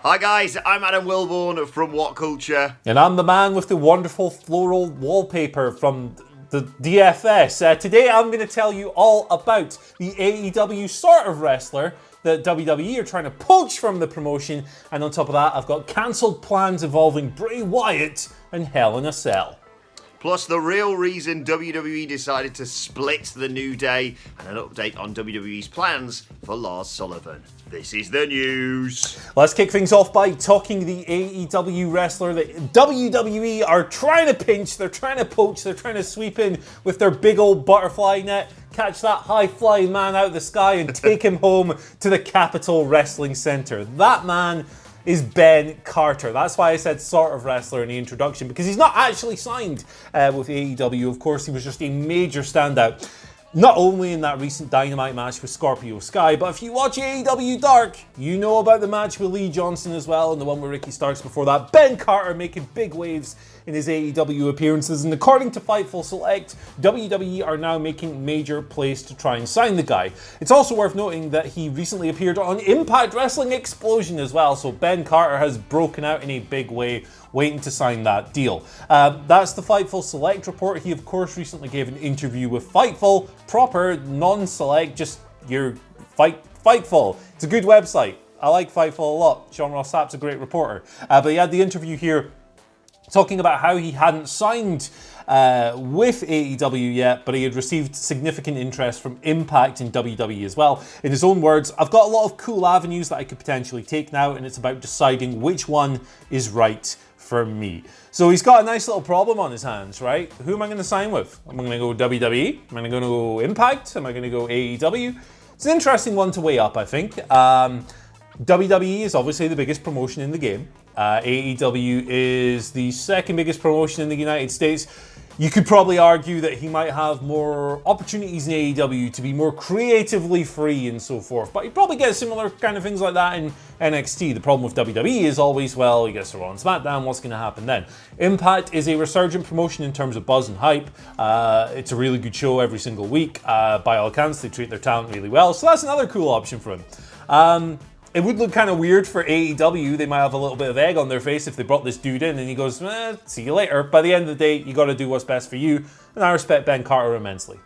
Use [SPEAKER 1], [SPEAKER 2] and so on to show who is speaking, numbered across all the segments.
[SPEAKER 1] Hi guys, I'm Adam Wilborn from WhatCulture.
[SPEAKER 2] And I'm the man with the wonderful floral wallpaper from the DFS. Today I'm going to tell you all about the AEW sort of wrestler that WWE are trying to poach from the promotion. And on top of that, I've got cancelled plans involving Bray Wyatt and Hell in a Cell.
[SPEAKER 1] Plus the real reason WWE decided to split the New Day and an update on WWE's plans for Lars Sullivan. This is the news.
[SPEAKER 2] Let's kick things off by talking the AEW wrestler that WWE are trying to pinch, they're trying to poach, they're trying to sweep in with their big old butterfly net, catch that high-flying man out of the sky and take him home to the Capitol Wrestling Center. That man is Ben Carter. That's why I said sort of wrestler in the introduction, because he's not actually signed with AEW. Of course, he was just a major standout, not only in that recent Dynamite match with Scorpio Sky, but if you watch AEW Dark, you know about the match with Lee Johnson as well, and the one with Ricky Starks before that. Ben Carter making big waves in his AEW appearances, and according to Fightful Select, WWE are now making major plays to try and sign the guy. It's also worth noting that he recently appeared on Impact Wrestling Explosion as well, so Ben Carter has broken out in a big way, waiting to sign that deal. That's the Fightful Select report. He, of course, recently gave an interview with Fightful, proper, non-select, just your Fightful. It's a good website. I like Fightful a lot. Sean Ross Sapp's a great reporter. But he had the interview here talking about how he hadn't signed with AEW yet, but he had received significant interest from Impact and WWE as well. In his own words, I've got a lot of cool avenues that I could potentially take now, and it's about deciding which one is right for me. So he's got a nice little problem on his hands, right? Who am I going to sign with? Am I going to go WWE? Am I going to go Impact? Am I going to go AEW? It's an interesting one to weigh up, I think. WWE is obviously the biggest promotion in the game. AEW is the second biggest promotion in the United States. You could probably argue that he might have more opportunities in AEW to be more creatively free and so forth, but he'd probably get similar kind of things like that in NXT. The problem with WWE is always, well, he gets to Raw and SmackDown, what's going to happen then? Impact is a resurgent promotion in terms of buzz and hype. It's a really good show every single week. By all accounts, they treat their talent really well, so that's another cool option for him. It would look kind of weird for AEW. They might have a little bit of egg on their face if they brought this dude in and he goes, see you later. By the end of the day, you got to do what's best for you. And I respect Ben Carter immensely.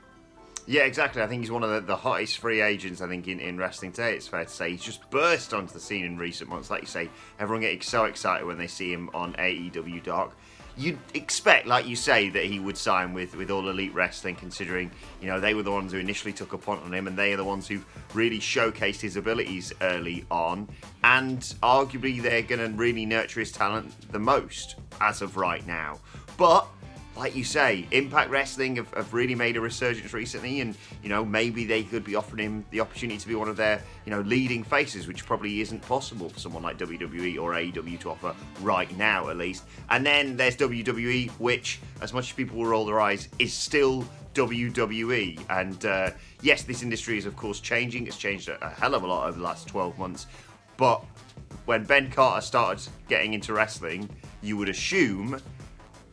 [SPEAKER 1] Yeah, exactly. I think he's one of the hottest free agents, I think, in wrestling today, it's fair to say. He's just burst onto the scene in recent months. Like you say, everyone getting so excited when they see him on AEW Dark. You'd expect, like you say, that he would sign with All Elite Wrestling, considering, you know, they were the ones who initially took a punt on him, and they are the ones who've really showcased his abilities early on, and arguably they're going to really nurture his talent the most as of right now. But like you say, Impact Wrestling have really made a resurgence recently, and, you know, maybe they could be offering him the opportunity to be one of their, you know, leading faces, which probably isn't possible for someone like WWE or AEW to offer right now, at least. And then there's WWE, which, as much as people will roll their eyes, is still WWE. And yes, this industry is, of course, changing. It's changed a hell of a lot over the last 12 months. But when Ben Carter started getting into wrestling, you would assume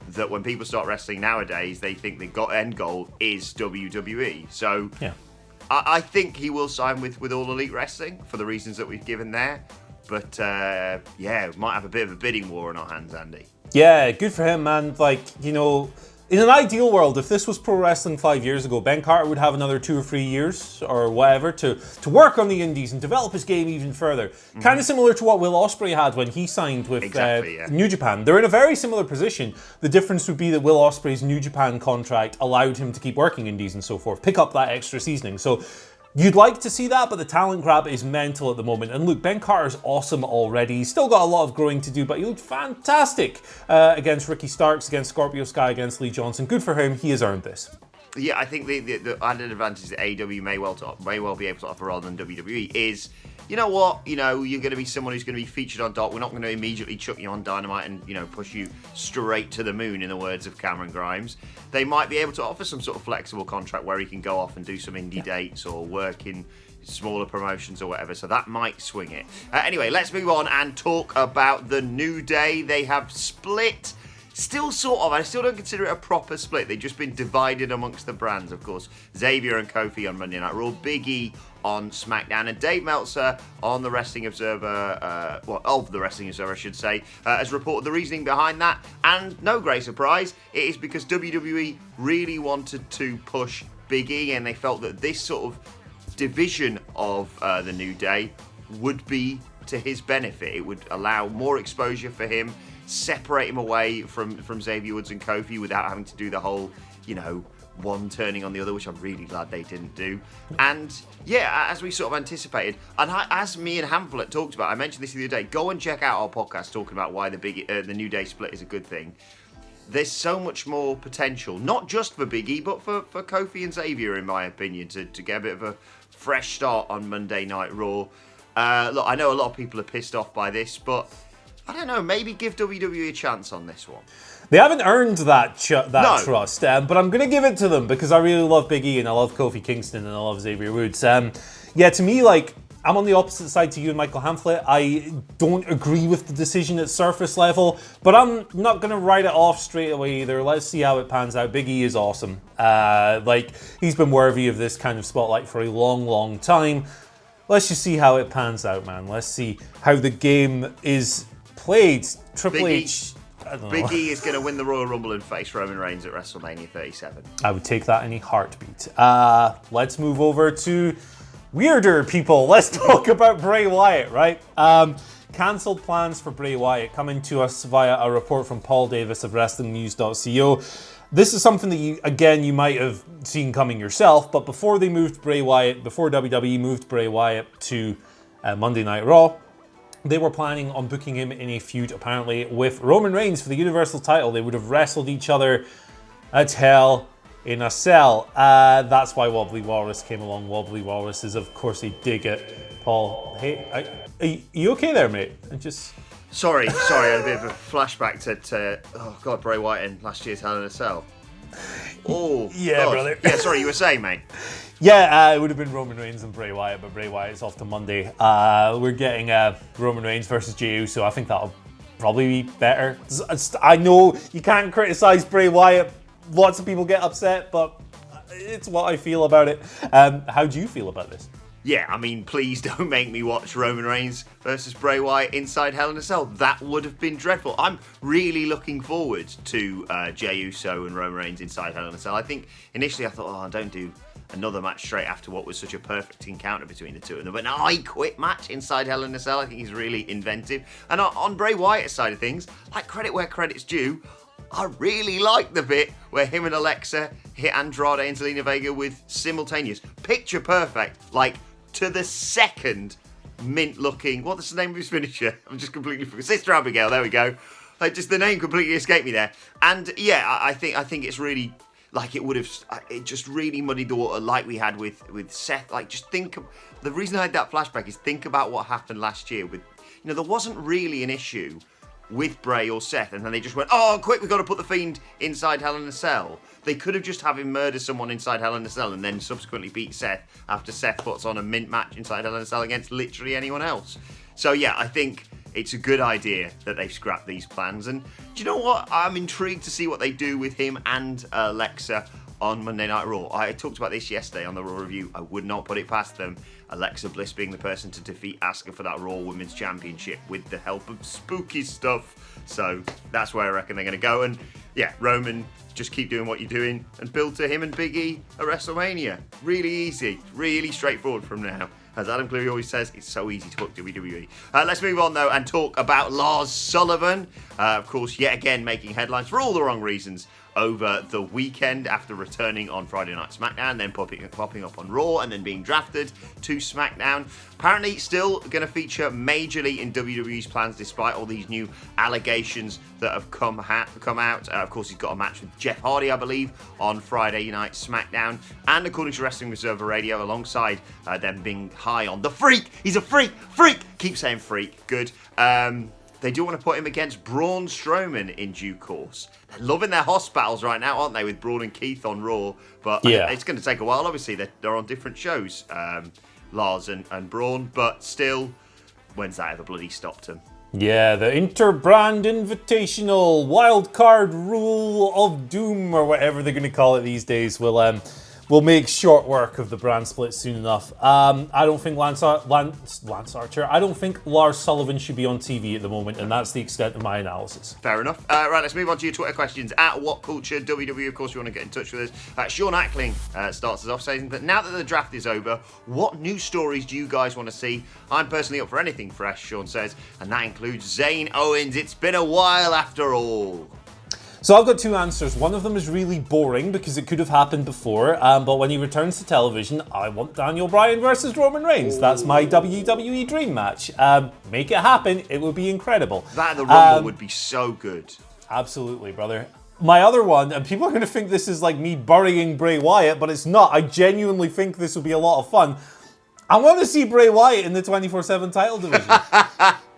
[SPEAKER 1] that when people start wrestling nowadays, they think the end goal is WWE. So yeah. I think he will sign with All Elite Wrestling for the reasons that we've given there. But yeah, we might have a bit of a bidding war on our hands, Andy.
[SPEAKER 2] Yeah, good for him, man. Like, you know, in an ideal world, if this was pro wrestling 5 years ago, Ben Carter would have another 2 or 3 years or whatever to work on the indies and develop his game even further. Mm-hmm. Kind of similar to what Will Ospreay had when he signed with New Japan. They're in a very similar position. The difference would be that Will Ospreay's New Japan contract allowed him to keep working indies and so forth, pick up that extra seasoning. So you'd like to see that, but the talent grab is mental at the moment. And look, Ben Carter's awesome already. He's still got a lot of growing to do, but he looked fantastic against Ricky Starks, against Scorpio Sky, against Lee Johnson. Good for him. He has earned this.
[SPEAKER 1] Yeah, I think the added advantage that AEW may well be able to offer rather than WWE is, you know what, you know, you're going to be someone who's going to be featured on Dark. We're not going to immediately chuck you on Dynamite and, you know, push you straight to the moon, in the words of Cameron Grimes. They might be able to offer some sort of flexible contract where he can go off and do some indie dates or work in smaller promotions or whatever, so that might swing it. Anyway, let's move on and talk about the New Day. They have split. Still sort of, I still don't consider it a proper split. They've just been divided amongst the brands, of course. Xavier and Kofi on Monday Night Raw. Big E on SmackDown. And Dave Meltzer on the Wrestling Observer, of the Wrestling Observer, I should say, has reported the reasoning behind that. And no great surprise, it is because WWE really wanted to push Big E, and they felt that this sort of division of the New Day would be to his benefit. It would allow more exposure for him, separate him away from Xavier Woods and Kofi without having to do the whole, one turning on the other, which I'm really glad they didn't do. And yeah, as we sort of anticipated, and as me and Hamlet talked about, I mentioned this the other day, go and check out our podcast talking about why the New Day split is a good thing. There's so much more potential, not just for Big E, but for Kofi and Xavier, in my opinion, to get a bit of a fresh start on Monday Night Raw. Look, I know a lot of people are pissed off by this, but I don't know, maybe give WWE a chance on this one.
[SPEAKER 2] They haven't earned that trust, but I'm going to give it to them because I really love Big E and I love Kofi Kingston and I love Xavier Woods. To me, I'm on the opposite side to you and Michael Hamflet. I don't agree with the decision at surface level, but I'm not going to write it off straight away either. Let's see how it pans out. Big E is awesome. He's been worthy of this kind of spotlight for a long, long time. Let's just see how it pans out, man. Let's see how the game is played. Triple H...
[SPEAKER 1] Big E is going to win the Royal Rumble and face Roman Reigns at WrestleMania 37.
[SPEAKER 2] I would take that in a heartbeat. Let's move over to weirder people. Let's talk about Bray Wyatt, right? Cancelled plans for Bray Wyatt coming to us via a report from Paul Davis of WrestlingNews.co. This is something that you might have seen coming yourself, but before WWE moved Bray Wyatt to Monday Night Raw, they were planning on booking him in a feud, apparently, with Roman Reigns for the Universal title. They would have wrestled each other at Hell in a Cell. That's why Wobbly Walrus came along. Wobbly Walrus is, of course, a dig at Paul. Hey, are you okay there, mate?
[SPEAKER 1] Sorry, I had a bit of a flashback to Bray Wyatt in last year's Hell in a Cell. Oh,
[SPEAKER 2] yeah, brother.
[SPEAKER 1] Yeah, sorry, you were saying, mate.
[SPEAKER 2] Yeah, it would have been Roman Reigns and Bray Wyatt, but Bray Wyatt's off to Monday. We're getting Roman Reigns versus Jey Uso. I think that'll probably be better. I know you can't criticize Bray Wyatt. Lots of people get upset, but it's what I feel about it. How do you feel about this?
[SPEAKER 1] Yeah, I mean, please don't make me watch Roman Reigns versus Bray Wyatt inside Hell in a Cell. That would have been dreadful. I'm really looking forward to Jey Uso and Roman Reigns inside Hell in a Cell. I think initially I thought, don't do another match straight after what was such a perfect encounter between the two of them. But an I Quit match inside Hell in a Cell, I think he's really inventive. And on Bray Wyatt's side of things, credit where credit's due, I really like the bit where him and Alexa hit Andrade and Zelina Vega with simultaneous, picture perfect, to the second mint-looking... What's the name of his finisher? I'm just completely... Sister Abigail, there we go. Just the name completely escaped me there. And yeah, I think it's really... it just really muddied the water like we had with Seth. Just think... The reason I had that flashback is think about what happened last year with... there wasn't really an issue with Bray or Seth, and then they just went, quick, we've got to put the Fiend inside Hell in a Cell. They could have just had him murder someone inside Hell in a Cell and then subsequently beat Seth after Seth puts on a mint match inside Hell in a Cell against literally anyone else. So yeah, I think it's a good idea that they've scrapped these plans. And do you know what? I'm intrigued to see what they do with him and Alexa on Monday Night Raw. I talked about this yesterday on the Raw review. I would not put it past them. Alexa Bliss being the person to defeat Asuka for that Raw Women's Championship with the help of spooky stuff. So that's where I reckon they're going to go. And yeah, Roman, just keep doing what you're doing and build to him and Big E at WrestleMania. Really easy, really straightforward from now. As Adam Cleary always says, it's so easy to book WWE. Let's move on, though, and talk about Lars Sullivan. Of course, yet again, making headlines for all the wrong reasons over the weekend after returning on Friday Night SmackDown, then popping up on Raw, and then being drafted to SmackDown. Apparently, still going to feature majorly in WWE's plans, despite all these new allegations that have come out. Of course, he's got a match with Jeff Hardy, I believe, on Friday Night SmackDown. And according to Wrestling Observer Radio, alongside them being high on the Freak. He's a freak! Keep saying freak. Good. They do want to put him against Braun Strowman in due course. They're loving their hospitals right now, aren't they, with Braun and Keith on Raw? But yeah, it's going to take a while. Obviously, they're on different shows, Lars and Braun. But still, when's that ever bloody stopped them?
[SPEAKER 2] Yeah, the Interbrand Invitational Wildcard Rule of Doom, or whatever they're going to call it these days, will will make short work of the brand split soon enough. I don't think Lance Archer, I don't think Lars Sullivan should be on TV at the moment, and that's the extent of my analysis.
[SPEAKER 1] Fair enough. Right, let's move on to your Twitter questions. At WhatCulture WWE, of course, you want to get in touch with us. Sean Ackling starts us off saying that now that the draft is over, what new stories do you guys want to see? I'm personally up for anything fresh, Sean says, and that includes Zane Owens. It's been a while after all.
[SPEAKER 2] So I've got two answers. One of them is really boring because it could have happened before, but when he returns to television, I want Daniel Bryan versus Roman Reigns. That's my WWE dream match. Make it happen. It would be incredible.
[SPEAKER 1] That and the Rumble would be so good.
[SPEAKER 2] Absolutely, brother. My other one, and people are going to think this is like me burying Bray Wyatt, but it's not. I genuinely think this will be a lot of fun. I want to see Bray Wyatt in the 24/7 title division.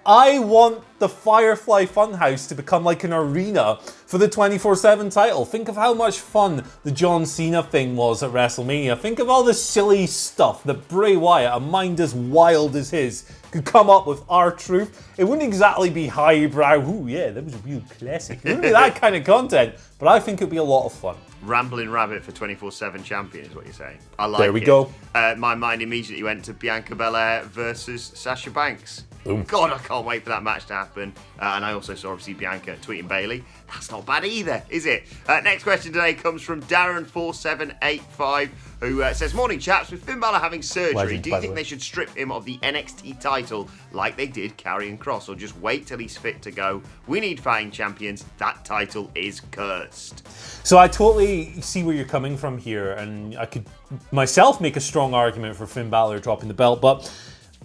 [SPEAKER 2] I want the Firefly Funhouse to become like an arena for the 24/7 title. Think of how much fun the John Cena thing was at WrestleMania. Think of all the silly stuff that Bray Wyatt, a mind as wild as his, could come up with R-Truth. It wouldn't exactly be highbrow, ooh yeah, that was a real classic. It wouldn't be that kind of content, but I think it'd be a lot of fun.
[SPEAKER 1] Rambling Rabbit for 24/7 champion is what you're saying. I like it.
[SPEAKER 2] There we go.
[SPEAKER 1] My mind immediately went to Bianca Belair versus Sasha Banks.
[SPEAKER 2] Boom.
[SPEAKER 1] God, I can't wait for that match to happen. And I also saw, obviously, Bianca tweeting Bayley. That's not bad either, is it? Next question today comes from Darren4785, who says, morning, chaps. With Finn Balor having surgery,
[SPEAKER 2] Legend,
[SPEAKER 1] do you think they should strip him of the NXT title like they did Karrion Kross, or just wait till he's fit to go? We need fighting champions. That title is cursed.
[SPEAKER 2] So I totally see where you're coming from here, and I could myself make a strong argument for Finn Balor dropping the belt, but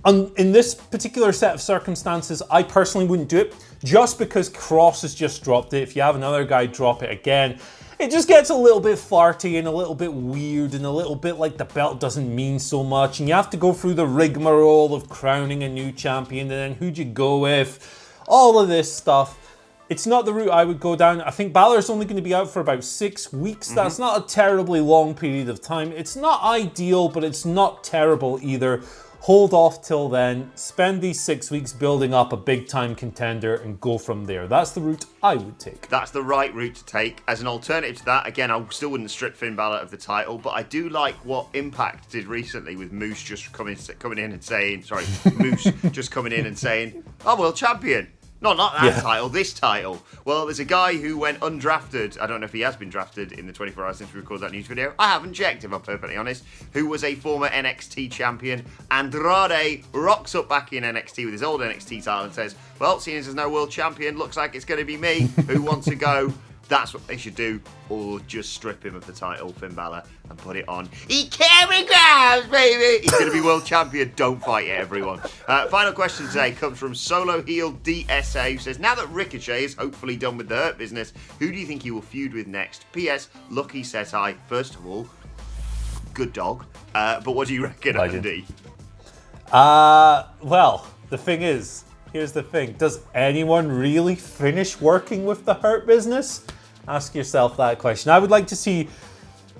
[SPEAKER 2] in this particular set of circumstances, I personally wouldn't do it, just because Kross has just dropped it. If you have another guy drop it again, it just gets a little bit farty and a little bit weird and a little bit like the belt doesn't mean so much, and you have to go through the rigmarole of crowning a new champion, and then who'd you go with? All of this stuff. It's not the route I would go down. I think Balor's only going to be out for about 6 weeks. Mm-hmm. That's not a terribly long period of time. It's not ideal, but it's not terrible either. Hold off till then, spend these 6 weeks building up a big-time contender and go from there. That's the route I would take.
[SPEAKER 1] That's the right route to take. As an alternative to that, again, I still wouldn't strip Finn Balor of the title, but I do like what Impact did recently with Moose just coming in and saying, I'm world champion. No, not that title, this title. Well, there's a guy who went undrafted. I don't know if he has been drafted in the 24 hours since we recorded that news video. I haven't checked, if I'm perfectly honest. Who was a former NXT champion. Andrade rocks up back in NXT with his old NXT title and says, well, seeing as there's no world champion, looks like it's going to be me. Who wants to go? That's what they should do, or just strip him of the title, Finn Balor, and put it on. He carry grabs, baby! He's going to be world champion. Don't fight it, everyone. Final question today comes from Solo Heel DSA, who says, now that Ricochet is hopefully done with the Hurt Business, who do you think he will feud with next? P.S. Lucky says hi. First of all, good dog. But what do you reckon, Andy?
[SPEAKER 2] Well, the thing is, here's the thing. Does anyone really finish working with the Hurt Business? Ask yourself that question. I would like to see,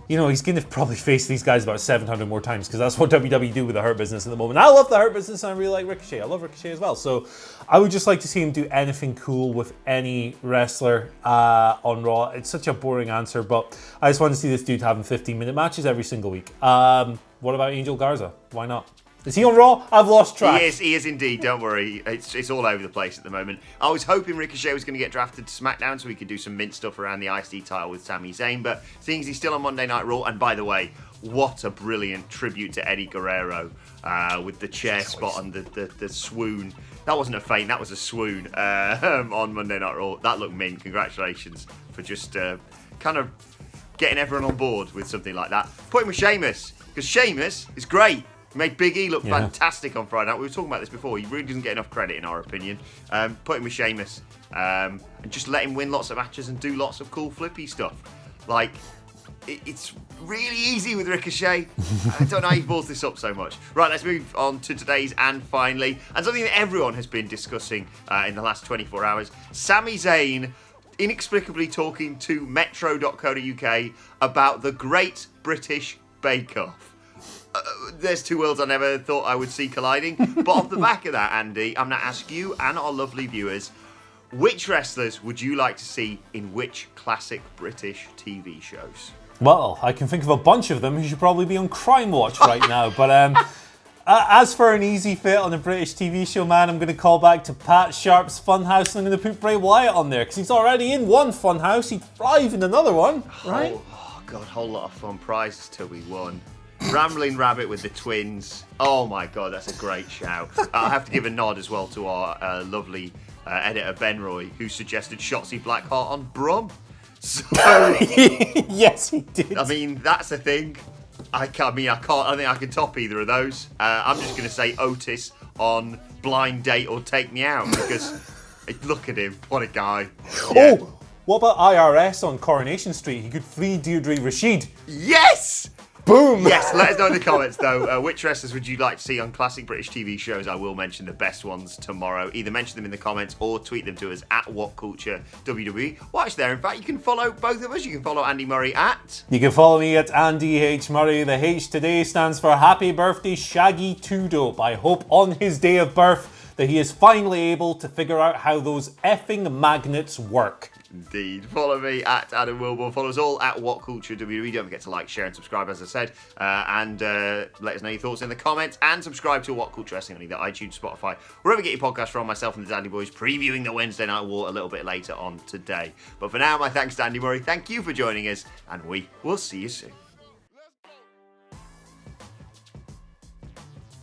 [SPEAKER 2] he's going to probably face these guys about 700 more times because that's what WWE do with the Hurt Business at the moment. I love the Hurt Business and I really like Ricochet. I love Ricochet as well. So I would just like to see him do anything cool with any wrestler on Raw. It's such a boring answer, but I just want to see this dude having 15-minute matches every single week. What about Angel Garza? Why not? Is he on Raw? I've lost track.
[SPEAKER 1] He is indeed. Don't worry. It's all over the place at the moment. I was hoping Ricochet was going to get drafted to SmackDown so we could do some mint stuff around the IC title with Sami Zayn, but seeing as he's still on Monday Night Raw, and by the way, what a brilliant tribute to Eddie Guerrero with the chair spot and the swoon. That wasn't a feint, that was a swoon on Monday Night Raw. That looked mint. Congratulations for just kind of getting everyone on board with something like that. Put him with Sheamus, because Sheamus is great. He made Big E look fantastic on Friday night. We were talking about this before. He really doesn't get enough credit, in our opinion. Put him with Sheamus. And just let him win lots of matches and do lots of cool flippy stuff. Like, it's really easy with Ricochet. I don't know how he balls this up so much. Right, let's move on to today's and finally. And something that everyone has been discussing in the last 24 hours. Sami Zayn inexplicably talking to Metro.co.uk about the Great British Bake Off. There's two worlds I never thought I would see colliding. But off the back of that, Andy, I'm going to ask you and our lovely viewers, which wrestlers would you like to see in which classic British TV shows?
[SPEAKER 2] Well, I can think of a bunch of them who should probably be on Crime Watch right now. But as for an easy fit on a British TV show, man, I'm going to call back to Pat Sharp's Funhouse, and I'm going to put Bray Wyatt on there because he's already in one Funhouse. He'd thrive in another one, right?
[SPEAKER 1] Oh God, whole lot of fun prizes to be won. Rambling Rabbit with the twins. Oh my God, that's a great shout. I have to give a nod as well to our lovely editor Ben Roy, who suggested Shotzi Blackheart on Brum. So,
[SPEAKER 2] yes, he did.
[SPEAKER 1] I mean, that's the thing. I don't think I can top either of those. I'm just going to say Otis on Blind Date or Take Me Out because look at him. What a guy. Yeah.
[SPEAKER 2] Oh, what about IRS on Coronation Street? He could free Deirdre Rashid.
[SPEAKER 1] Yes!
[SPEAKER 2] Boom!
[SPEAKER 1] Yes, let us know in the comments though. Which wrestlers would you like to see on classic British TV shows? I will mention the best ones tomorrow. Either mention them in the comments or tweet them to us at WhatCulture WWE. Watch there. In fact, you can follow both of us. You can follow Andy Murray at...
[SPEAKER 2] You can follow me at Andy H. Murray. The H today stands for Happy Birthday Shaggy 2Dope. I hope on his day of birth that he is finally able to figure out how those effing magnets work.
[SPEAKER 1] Indeed. Follow me at Adam Wilborn. Follow us all at WhatCulture WWE. Don't forget to like, share, and subscribe, as I said. And let us know your thoughts in the comments. And subscribe to What Culture Wrestling on either iTunes, Spotify, wherever you get your podcast from. Myself and the Dandy Boys previewing the Wednesday Night War a little bit later on today. But for now, my thanks to Andy Murray. Thank you for joining us, and we will see you soon.